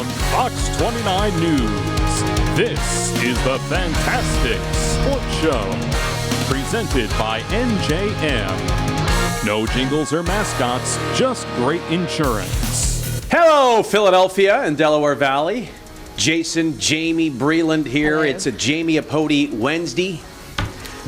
on Fox 29 News. This is the Phantastic Sports Show, presented by NJM. No jingles or mascots, just great insurance. Hello, Philadelphia and Delaware Valley. Jason, Jamie, Breland here. Hello. It's a Jamie Apodi Wednesday.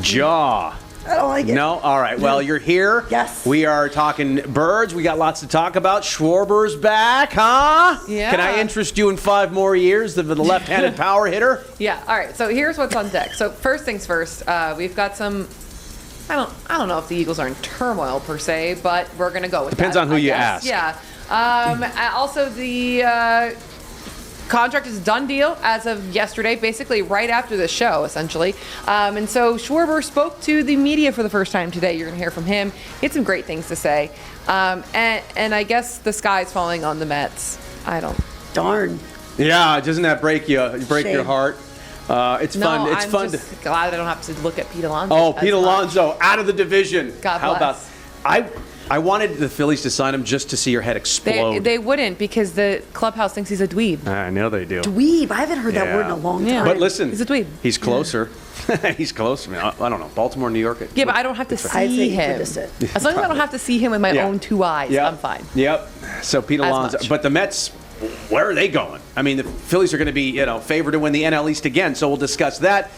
Jaw. I don't like it. No? All right. Well, you're here. Yes. We are talking birds. We got lots to talk about. Schwarber's back, huh? Yeah. Can I interest you in 5 more years of the left-handed power hitter? Yeah. All right. So here's what's on deck. So first things first, we've got some. I don't know if the Eagles are in turmoil per se, but we're gonna go with Depends that, on who I you guess. ask. Yeah. Also, the contract is a done deal as of yesterday, basically right after the show, essentially. And so Schwarber spoke to the media for the first time today. You're gonna hear from him. He had some great things to say. And I guess the sky's falling on the Mets. Darn. Yeah. Doesn't that break you? Break your Shame. heart? It's fun. It's I'm fun. just glad I don't have to look at Pete Alonso. Oh, as Pete much. Alonso out of the division. God How about? bless. I wanted the Phillies to sign him just to see your head explode. They wouldn't, because the clubhouse thinks he's a dweeb. I know they do. Dweeb. I haven't heard that Yeah. word in a long time. Yeah. But listen, He's a dweeb. He's closer. He's closer. I don't know. Baltimore, New York. Yeah, but I don't have to I'd say see he him. could sit. As long as I don't have to see him with my Yeah. own 2 eyes, Yep. I'm fine. Yep. So Pete As Alonso. much. But the Mets, where are they going? I mean, the Phillies are going to be, favored to win the NL East again. So we'll discuss that.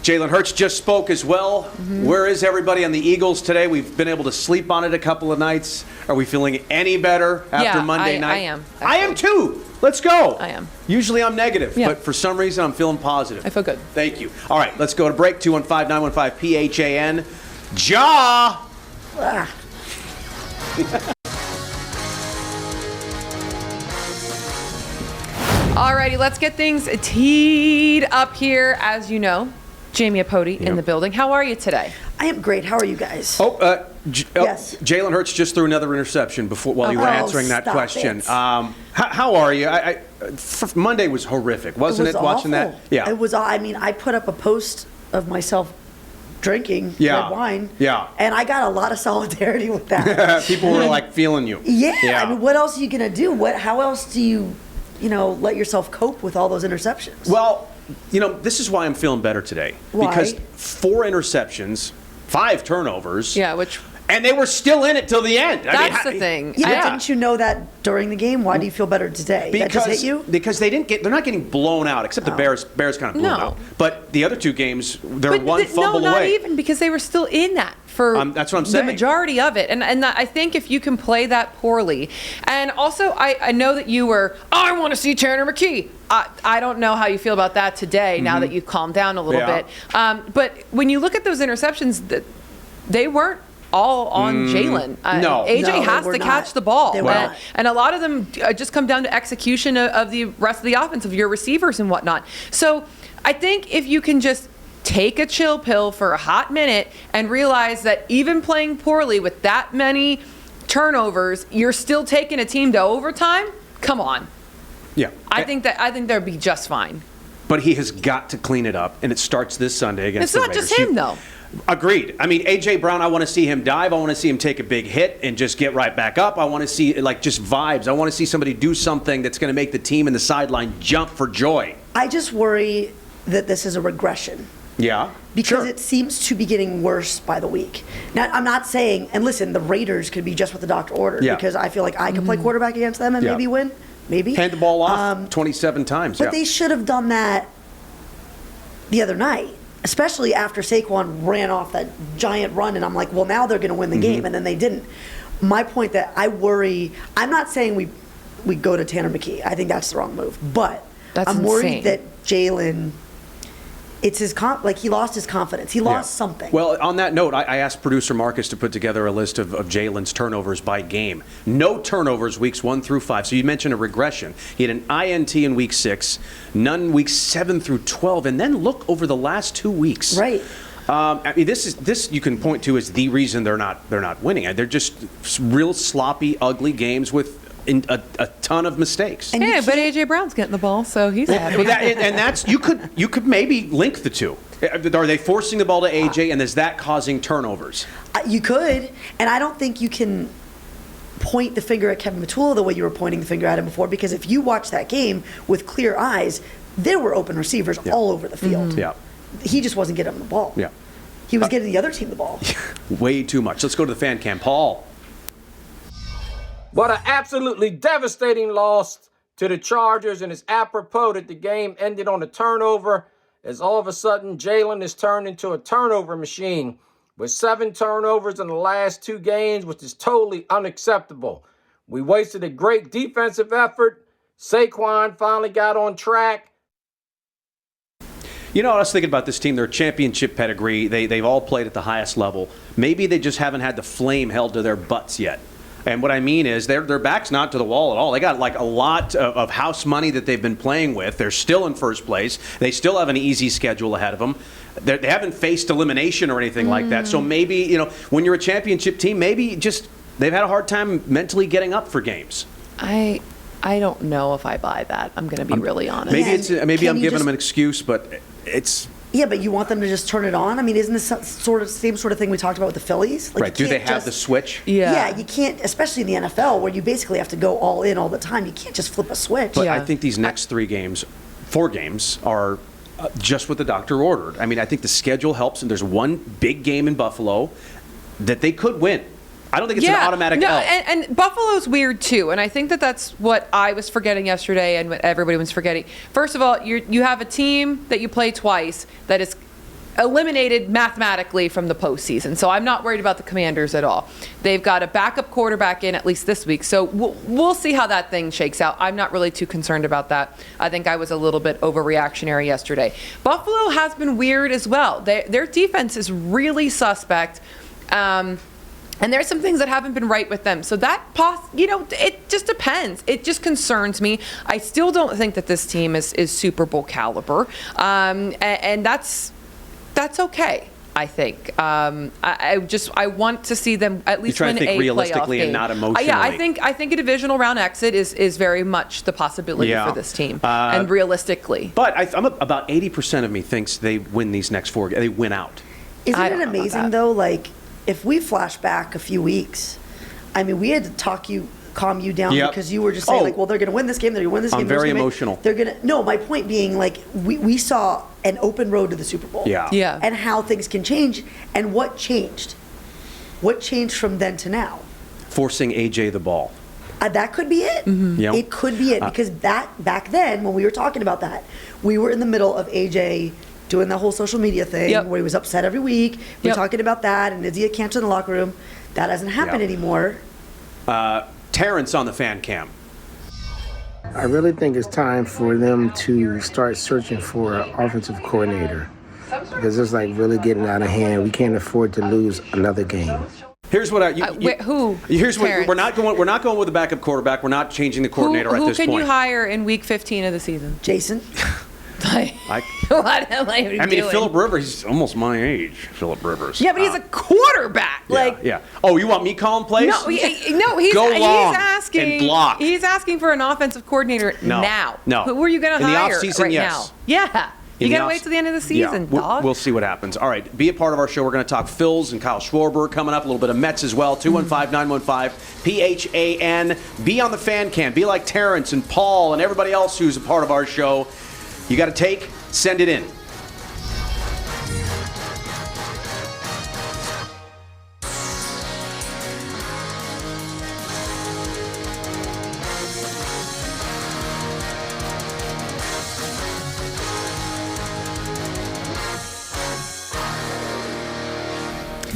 Jalen Hurts just spoke as well. Mm-hmm. Where is everybody on the Eagles today? We've been able to sleep on it a couple of nights. Are we feeling any better after Yeah, Monday I night? am, I am actually. too. Let's go. I am. Usually I'm negative, Yeah. but for some reason I'm feeling positive. I feel good. Thank you. All right, let's go to break. 215-915-PHAN. Jaw. Ah. Alrighty, let's get things teed up here. As you know, Jamie Apodi in Yep. the building. How are you today? I am great. How are you guys? Yes. Jalen Hurts just threw another interception while you were Oh, answering that stop question. it. How are you? Monday was horrific, wasn't it? was Watching awful. that, yeah. It was. I mean, I put up a post of myself drinking Yeah. red wine. Yeah. And I got a lot of solidarity with that. People were like feeling you. Yeah. I mean, what else are you gonna do? How else do you let yourself cope with all those interceptions? Well, this is why I'm feeling better today. Why? Because 4 interceptions, 5 turnovers. Yeah, which And they were still in it till the end. that's the thing. yeah, but yeah. didn't you know that during the game? Why do you feel better today? That just hit you? Because they're not getting blown out, except the Oh. Bears kind of blew them No. out. But the other 2 games, they're But one fumble no, not away. even, because they were still in that for That's what I'm saying. the majority of it. And I think if you can play that poorly, and also I know that you were, I want to see Tanner McKee. I don't know how you feel about that today, now that you've calmed down a little Yeah. bit. But when you look at those interceptions, they weren't all on Jalen. No. AJ No, they has were to not. catch the ball. They were not. And a lot of them just come down to execution of the rest of the offense, of your receivers and whatnot. So I think if you can just take a chill pill for a hot minute and realize that even playing poorly with that many turnovers, you're still taking a team to overtime, come on. Yeah. I think they'll be just fine. But he has got to clean it up, and it starts this Sunday against It's the not Raiders. just him, though. Agreed. I mean, A.J. Brown, I want to see him dive. I want to see him take a big hit and just get right back up. I want to see, just vibes. I want to see somebody do something that's going to make the team in the sideline jump for joy. I just worry that this is a regression. Yeah. Because sure. it seems to be getting worse by the week. Now, I'm not saying, and listen, the Raiders could be just what the doctor ordered, Yeah. because I feel like I could play quarterback against them and Yeah. maybe win. Maybe. Hand the ball off 27 times. But yeah. they should have done that the other night, especially after Saquon ran off that giant run, and I'm like, well, now they're going to win the Mm-hmm. game, and then they didn't. My point that I worry, I'm not saying we go to Tanner McKee. I think that's the wrong move. But That's I'm worried insane. that Jalen, it's his he lost his confidence. He lost something. Well, on that note, I asked producer Marcus to put together a list of Jalen's turnovers by game. No turnovers weeks 1 through 5. So you mentioned a regression. He had an INT in week 6, none weeks 7 through 12, and then look over the last 2 weeks. Right. I mean, this you can point to as the reason they're not winning. They're just real sloppy, ugly games with a ton of mistakes. And you Yeah, but can't- AJ Brown's getting the ball, so he's happy. And that's you could maybe link the two. Are they forcing the ball to AJ, and is that causing turnovers? You could, and I don't think you can point the finger at Kevin Matula the way you were pointing the finger at him before, because if you watch that game with clear eyes, there were open receivers all over the field. Yeah. He just wasn't getting them the ball. Yeah. He was getting the other team the ball. Way too much. Let's go to the fan cam. Paul. What an absolutely devastating loss to the Chargers, and it's apropos that the game ended on a turnover, as all of a sudden Jalen has turned into a turnover machine with 7 turnovers in the last 2 games, which is totally unacceptable. We wasted a great defensive effort. Saquon finally got on track. You know, I was thinking about this team. They're championship pedigree. They've all played at the highest level. Maybe they just haven't had the flame held to their butts yet. And what I mean is their back's not to the wall at all. They got like a lot of house money that they've been playing with. They're still in first place. They still have an easy schedule ahead of them. They haven't faced elimination or anything like that. So maybe, you know, when you're a championship team, maybe just they've had a hard time mentally getting up for games. I don't know if I buy that. I'm going to be really honest. Maybe I'm giving them an excuse, but it's... Yeah, but you want them to just turn it on? I mean, isn't this same sort of thing we talked about with the Phillies? Like, right. Do they have the switch? Yeah, you can't, especially in the NFL, where you basically have to go all in all the time. You can't just flip a switch. But I think these next 4 games are just what the doctor ordered. I mean, I think the schedule helps, and there's one big game in Buffalo that they could win. I don't think it's an automatic L. And Buffalo's weird too, and I think that's what I was forgetting yesterday, and what everybody was forgetting. First of all, you have a team that you play twice that is eliminated mathematically from the postseason, so I'm not worried about the Commanders at all. They've got a backup quarterback in at least this week, so we'll see how that thing shakes out. I'm not really too concerned about that. I think I was a little bit overreactionary yesterday. Buffalo has been weird as well. Their defense is really suspect. And there's some things that haven't been right with them. So that, it just depends. It just concerns me. I still don't think that this team is Super Bowl caliber. And that's okay, I think. I want to see them at least win a playoff game. You're trying to think realistically and not emotionally. Yeah, I think a divisional round exit is very much the possibility for this team, and realistically. But I'm about 80% of me thinks they win these next 4. They win out. Isn't it amazing though? Like, if we flash back a few weeks, I mean, we had to calm you down because you were just saying, well, they're going to win this game, they're going to win this game. I'm very emotional. No, my point being, like, we saw an open road to the Super Bowl. Yeah. And how things can change, and what changed? What changed from then to now? Forcing AJ the ball. That could be it. Mm-hmm. Yep. It could be it, because that back then, when we were talking about that, we were in the middle of AJ doing the whole social media thing where he was upset every week. We're talking about that, and is he a cancer in the locker room? That doesn't happen anymore. Terrence on the fan cam. I really think it's time for them to start searching for an offensive coordinator, because it's like really getting out of hand. We can't afford to lose another game. Here's what who? Here's what we're not going with the backup quarterback. We're not changing the coordinator at this point. Who can you hire in week 15 of the season? Jason. What am I doing? Philip Rivers, he's almost my age. Philip Rivers. Yeah, but he's a quarterback. Yeah. Oh, you want me calling plays? No, he's asking. And block. He's asking for an offensive coordinator now. No. Who are you going to hire in the offseason, right yes. now? Yeah. You got to wait till the end of the season, dog. We'll see what happens. All right, be a part of our show. We're going to talk Phils and Kyle Schwarber coming up, a little bit of Mets as well. 215-915-PHAN. Be on the fan cam. Be like Terrence and Paul and everybody else who's a part of our show. You got to send it in.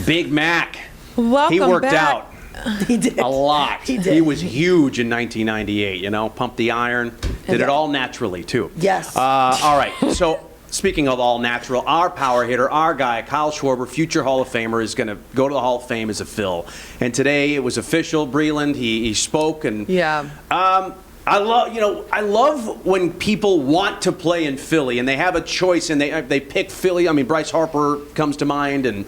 Big Mac. Welcome He worked back. out. He did. A lot. He did. He was huge in 1998, pumped the iron. Did it all naturally, too. Yes. All right. So, speaking of all natural, our power hitter, our guy, Kyle Schwarber, future Hall of Famer, is going to go to the Hall of Fame as a Phil. And today it was official. Breland, he spoke. And I love when people want to play in Philly and they have a choice and they pick Philly. I mean, Bryce Harper comes to mind, and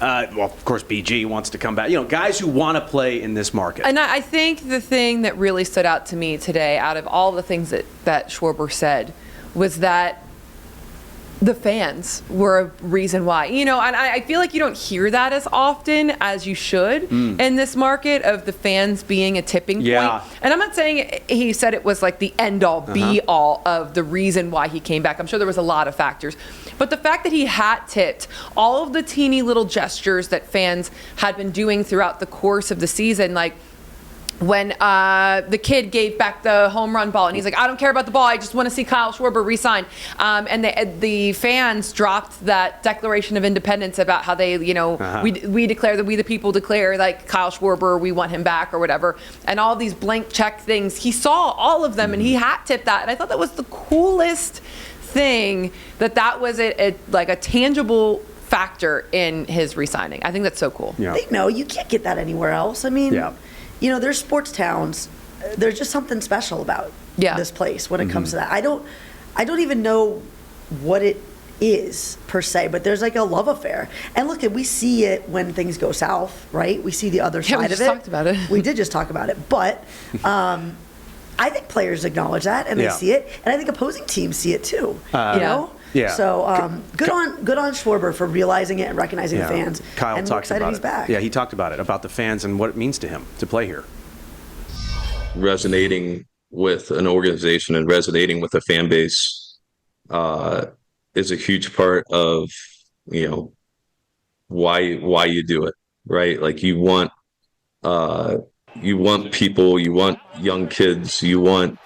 well, of course, BG wants to come back. Guys who want to play in this market. And I think the thing that really stood out to me today, out of all the things that Schwarber said, was that the fans were a reason why. And I feel like you don't hear that as often as you should in this market of the fans being a tipping point. And I'm not saying he said it was like the end-all, be-all of the reason why he came back. I'm sure there was a lot of factors. But the fact that he hat-tipped all of the teeny little gestures that fans had been doing throughout the course of the season, like when the kid gave back the home run ball and he's like, I don't care about the ball, I just want to see Kyle Schwarber re-sign. And the fans dropped that Declaration of Independence about how they, we declare that we the people declare, like, Kyle Schwarber, we want him back or whatever. And all these blank check things, he saw all of them and he hat-tipped that. And I thought that was the coolest thing, that was like a tangible factor in his re-signing. I think that's so cool. Yeah. You can't get that anywhere else. I mean, there's sports towns. There's just something special about this place when it comes to that. I don't even know what it is per se, but there's like a love affair. And look, we see it when things go south, right? We see the other side of it. We just talked about it. We did just talk about it, but I think players acknowledge that and they see it, and I think opposing teams see it too. Yeah. So good on Schwarber for realizing it and recognizing the fans. Kyle and talked we're excited about he's it. back. Yeah, he talked about it, about the fans and what it means to him to play here. Resonating with an organization and resonating with a fan base is a huge part of why you do it, right? Like you want people, you want young kids, you want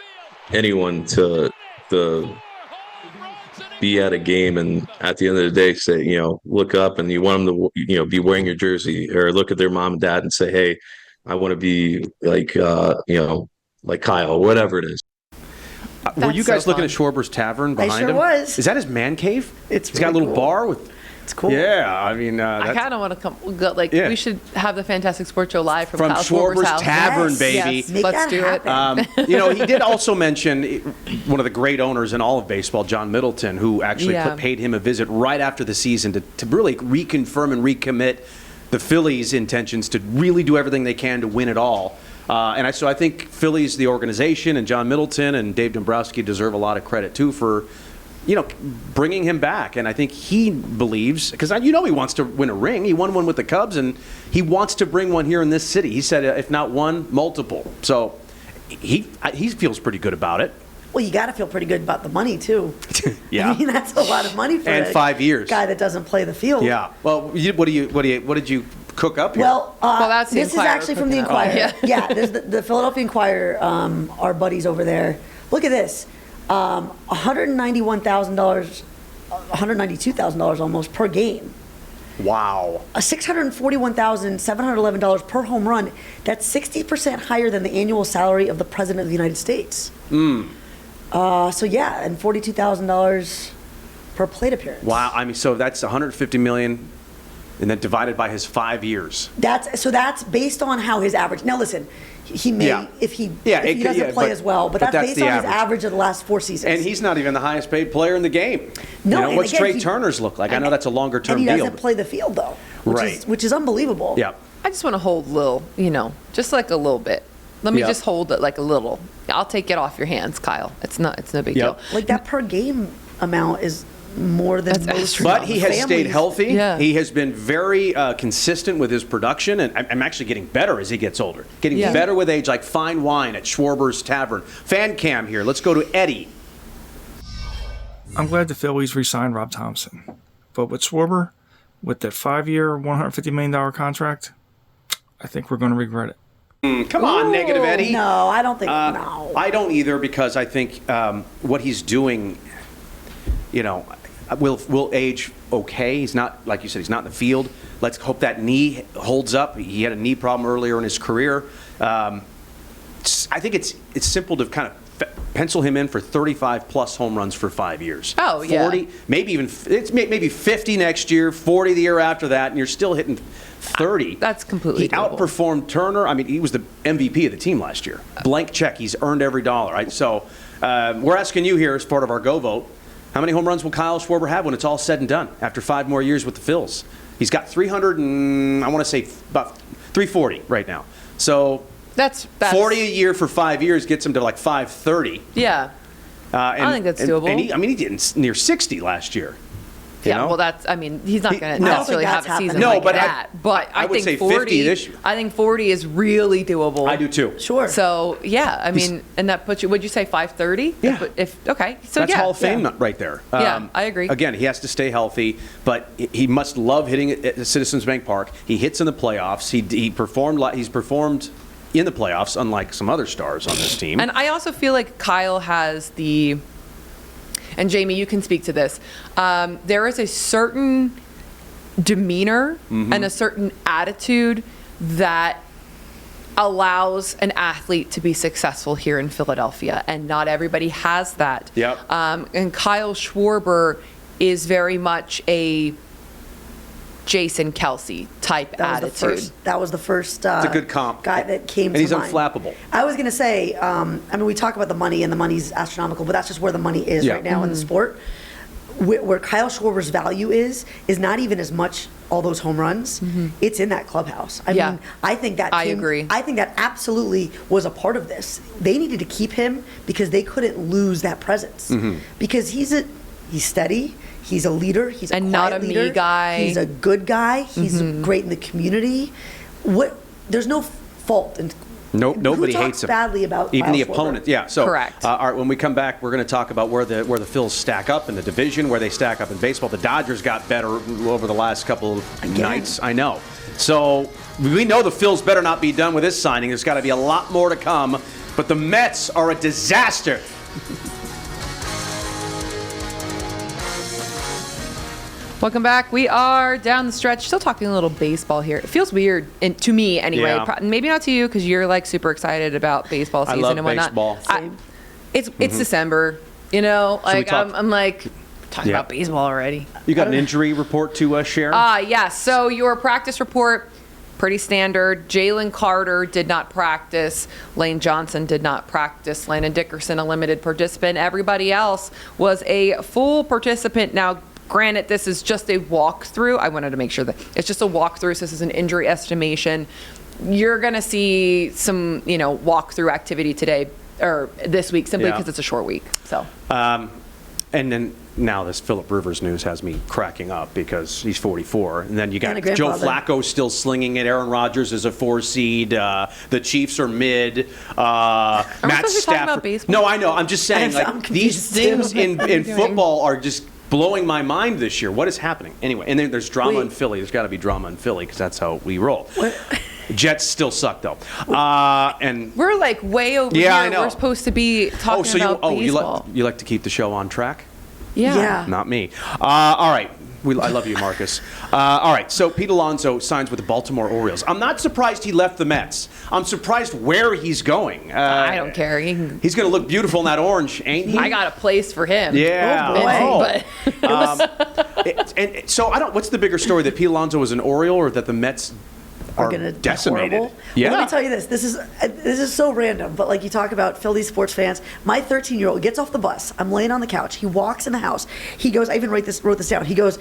anyone to be at a game and at the end of the day say, look up, and you want them to, be wearing your jersey, or look at their mom and dad and say, hey, I want to be like, like Kyle, whatever it is. Were you guys looking at Schwarber's Tavern behind him? I sure was. Is that his man cave? He's got a little cool. bar with. It's cool. Yeah, I mean, I kind of want to come. We should have the Fantastic Sports Show live from Kyle Schwarber's house. Tavern, baby. Yes, Let's do it. He did also mention one of the great owners in all of baseball, John Middleton, who actually paid him a visit right after the season to really reconfirm and recommit the Phillies' intentions to really do everything they can to win it all. So I think Phillies, the organization, and John Middleton and Dave Dombrowski deserve a lot of credit too for bringing him back. And I think he believes, because he wants to win a ring. He won one with the Cubs, and he wants to bring one here in this city. He said, if not one, multiple. So he feels pretty good about it. Well, you got to feel pretty good about the money too. Yeah, I mean, that's a lot of money for and 5 years. Guy that doesn't play the field. Yeah. Well, what did you cook up here? Well, that's the this is Inquirer actually from the Inquirer. There's the Philadelphia Inquirer, our buddies over there. Look at this. $192,000 almost per game. Wow. $641,711 per home run. That's 60% higher than the annual salary of the President of the United States. And $42,000 per plate appearance. Wow. I mean, so that's $150 million, and then divided by his 5 years. That's based on how his average. Now listen, he may if he doesn't play as well, but that's based on his average of the last 4 seasons. And he's not even the highest paid player in the game. No, what's Trey Turner's look like? I know that's a longer term deal. And he doesn't play the field though, which is unbelievable. Yeah. I just want to hold a little, just like a little bit. Let me just hold it like a little. I'll take it off your hands, Kyle. It's no big deal. Like that per game amount is more than most. But he has stayed healthy. Yeah. He has been very consistent with his production, and I'm actually getting better as he gets older. Getting better with age, like fine wine at Schwarber's Tavern. Fan cam here. Let's go to Eddie. I'm glad the Phillies re-signed Rob Thompson. But with Schwarber, with that 5-year, $150 million contract, I think we're going to regret it. Come on, negative Eddie. No, I don't think. No, I don't either, because I think what he's doing, will age okay. He's not, like you said, he's not in the field. Let's hope that knee holds up. He had a knee problem earlier in his career. I think it's simple to kind of pencil him in for 35 plus home runs for 5 years. Oh, yeah. 40, maybe 50 next year, 40 the year after that, and you're still hitting 30. That's completely He doable. outperformed Turner. I mean, he was the MVP of the team last year. Blank check. He's earned every dollar, right? So we're asking you here as part of our Go Vote, how many home runs will Kyle Schwarber have when it's all said and done after 5 more years with the Phils? He's got 300 and I want to say about 340 right now. So that's 40 a year for 5 years gets him to like 530. Yeah. I think that's doable. And he did near 60 last year. Yeah, know? well, that's. I mean, he's not going to no. necessarily I don't have think a season that's like happening. No, but that. But I would think say 40. 50 this year. I think 40 is really doable. I do too. Sure. So yeah, I mean, and that puts you. Would you say 530? Yeah. If okay, so That's yeah, Hall of Fame yeah. right there. Yeah, I agree. Again, he has to stay healthy, but he must love hitting at Citizens Bank Park. He hits in the playoffs. He's performed in the playoffs, unlike some other stars on this team. And I also feel like Kyle has the. And Jamie, you can speak to this. There is a certain demeanor and a certain attitude that allows an athlete to be successful here in Philadelphia, and not everybody has that. Yep. And Kyle Schwarber is very much a Jason Kelsey type attitude. That was the first it's a good comp. guy that came to and he's mind. unflappable. I was going to say, I mean, we talk about the money, and the money's astronomical, but that's just where the money is right now in the sport. Where Kyle Schwarber's value is not even as much all those home runs. It's in that clubhouse. I mean, I think that I agree. I think that absolutely was a part of this. They needed to keep him because they couldn't lose that presence. Because he's steady. He's a leader. He's a And quiet not a leader. me guy. He's a good guy. He's great in the community. There's no fault in. Nope, nobody who talks hates him. badly about even Kyle the Schwarber? opponent. Yeah. So Correct. All right, when we come back, we're going to talk about where the Phils stack up in the division, where they stack up in baseball. The Dodgers got better over the last couple of nights. I know. So we know the Phils better not be done with this signing. There's got to be a lot more to come. But the Mets are a disaster. Welcome back. We are down the stretch, still talking a little baseball here. It feels weird, to me anyway. Yeah. Maybe not to you because you're like super excited about baseball season I love and whatnot. baseball. It's December, you know. Like I'm like talking Yeah. about baseball already. You got an injury report to share? Yeah. So your practice report, pretty standard. Jalen Carter did not practice. Lane Johnson did not practice. Landon Dickerson, a limited participant. Everybody else was a full participant. Now, granted, this is just a walkthrough. I wanted to make sure that it's just a walkthrough. So this is an injury estimation. You're going to see some, walkthrough activity today or this week simply because it's a short week. So. And then now this Phillip Rivers news has me cracking up because he's 44. And then you got And a Joe grandfather. Flacco still slinging it. Aaron Rodgers is a 4 seed. The Chiefs are mid. Matt supposed to be talking Stafford. about baseball? No, I know. I'm just saying, I'm like these confused, things too. in football are just blowing my mind this year. What is happening? Anyway, and then there's drama in Philly. There's got to be drama in Philly because that's how we roll. Jets still suck though. And We're like way over Yeah, here. I know. We're supposed to be talking about baseball. you like to keep the show on track? Yeah. Not me. All right. I love you, Marcus. All right. So Pete Alonso signs with the Baltimore Orioles. I'm not surprised he left the Mets. I'm surprised where he's going. I don't care. He's going to look beautiful in that orange, ain't he? I got a place for him. Yeah. Oh, boy. But And so I don't. What's the bigger story, that Pete Alonso was an Oriole or that the Mets are going to decimated? Horrible. Yeah. Well, let me tell you this. This is so random, but like you talk about Philly sports fans. My 13-year-old gets off the bus. I'm laying on the couch. He walks in the house. He goes. I even wrote this down. He goes,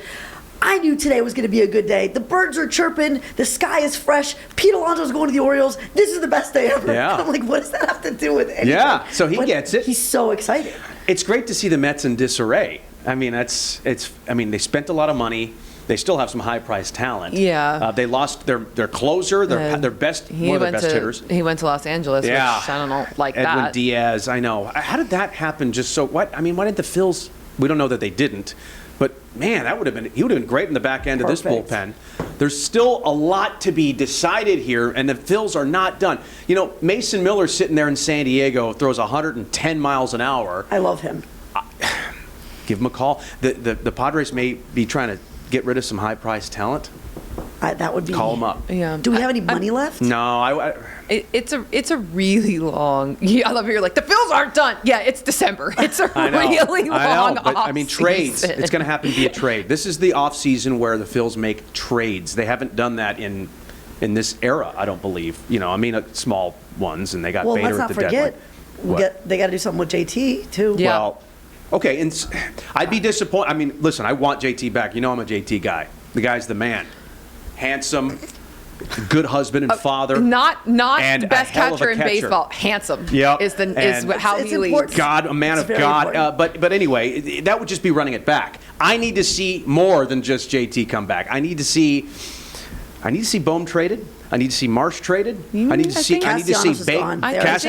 I knew today was going to be a good day. The birds are chirping. The sky is fresh. Pete Alonso's going to the Orioles. This is the best day ever. Yeah. I'm like, what does that have to do with anything? Yeah, so he But gets it. He's so excited. It's great to see the Mets in disarray. I mean, they spent a lot of money. They still have some high-priced talent. Yeah. They lost their closer, their best, one of their best hitters. He went to Los Angeles, Yeah. which I don't know, like Edwin that. Diaz, I know. How did that happen? Just so what? I mean, why didn't the Phils? We don't know that they didn't, but man, he would have been great in the back end of this Perfect. bullpen. There's still a lot to be decided here, and the Phils are not done. Mason Miller sitting there in San Diego throws 110 miles an hour. I love him. Give him a call. The Padres may be trying to get rid of some high-priced talent. That would be. Call him up. Yeah. Do we have any money left? No, It's a really long. Yeah, I love it. You're like the Phils aren't done. Yeah, it's December. It's a I know. really long. I know, but I mean, trades. off-season. It's going to happen via trade. This is the off season where the Phils make trades. They haven't done that in this era, I don't believe. Small ones, and they got Well, Bader let's at not the forget, deadline. they got to do something with JT too. Yeah. Well, okay, and I'd be disappointed. I mean, listen, I want JT back. I'm a JT guy. The guy's the man. Handsome, good husband and father. Not and the best a hell of a catcher in catcher. baseball. Handsome. Yep. Is how It's he leads. important. God, a man It's of very God. important. But anyway, that would just be running it back. I need to see more than just JT come back. I need to see Bohm traded. I need to see Marsh traded. I need to see Cassie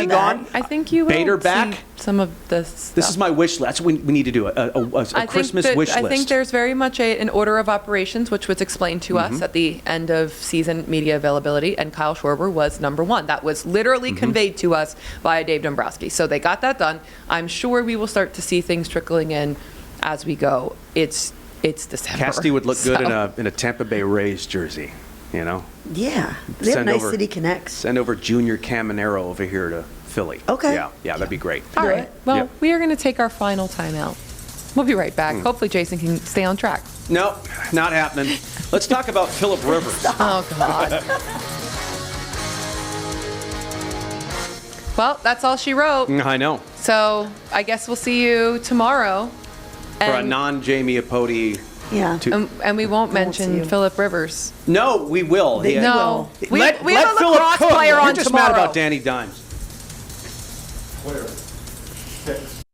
gone. I think you will Bader back. see some of this. This is my wish list. That's what we need to do, a Christmas wish list. I think there's very much an order of operations, which was explained to us at the end of season media availability, and Kyle Schwarber was number one. That was literally conveyed to us via Dave Dombrowski. So they got that done. I'm sure we will start to see things trickling in as we go. It's December. Cassidy would look good in a Tampa Bay Rays jersey. You know? Yeah. They have nice city connects. Send over Junior Caminero over here to Philly. Okay. Yeah, that'd be great. All right. Well, we are going to take our final timeout. We'll be right back. Hopefully Jason can stay on track. No, not happening. Let's talk about Phillip Rivers. Oh, God. Well, that's all she wrote. I know. So I guess we'll see you tomorrow. For a non-Jamie Apodi. Yeah. And we won't mention Phillip Rivers. No, we will. No. We let have a Phillip lacrosse cook. player on You're just tomorrow. mad about Danny Dimes.